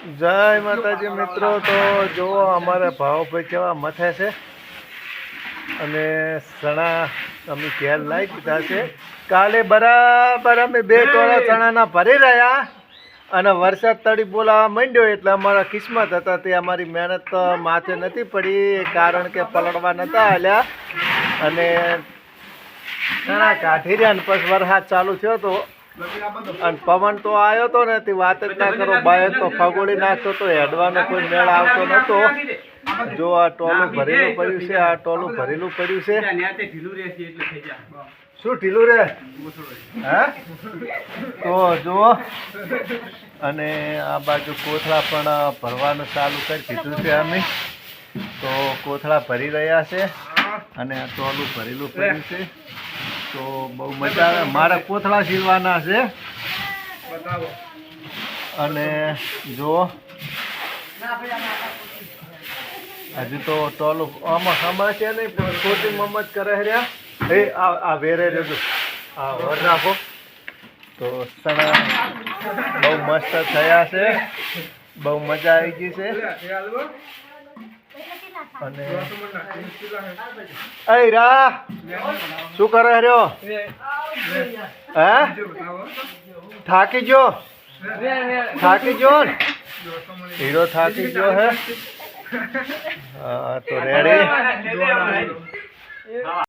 જય માતાજી મિત્રો। તો જુઓ અમારે ભાવભાઈ કેવા મથે છે અને ચણા અમે ઘેર લાવી દીધા છે। કાલે બરાબર અમે 2 ટોળા ચણાના ભરી રહ્યા અને વરસાદ તડી બોલાવા માંડ્યો એટલે અમારા કિસ્મત હતા તે અમારી મહેનત માથે નથી પડી, કારણ કે પલળવા નતા હાલ્યા અને ચણા કાઢી રહ્યા ને પછી વરસાદ ચાલુ થયો તો અને પવન તો આવ્યો તો ને તે વાત જ ના કરો, બાઇક તો ફગોળી નાખતો તો, હેડવાનો કોઈ મેળ આવતો નતો। જો આ ટોલું ભરેલું પડ્યું છે, આ ટોલું ભરેલું પડ્યું છે। શું ઢીલું રે હે? તો જુઓ અને આ બાજુ કોથળા પણ ભરવાનું ચાલુ કરી દીધું છે અમે। તો કોથળા ભરી રહ્યા છે અને આ ટોલું ભરેલું પડ્યું છે। તો બહુ મજા આવે। મારે કોથળા સીલવાના છે અને જુઓ હજુ તો ટોલું આમાં સમાશે નહીં પણ ખોટી મમત કરે રહ્યા। એ આ વેરે રહેજો, આ વર રાખો। તો ચણા બહુ મસ્ત થયા છે, બહુ મજા આવી ગઈ છે અને એ રા શું કરે રહ્યો હે? થાકી ગયો ને હીરો, થાકી ગયો હે? હા તો રેડી।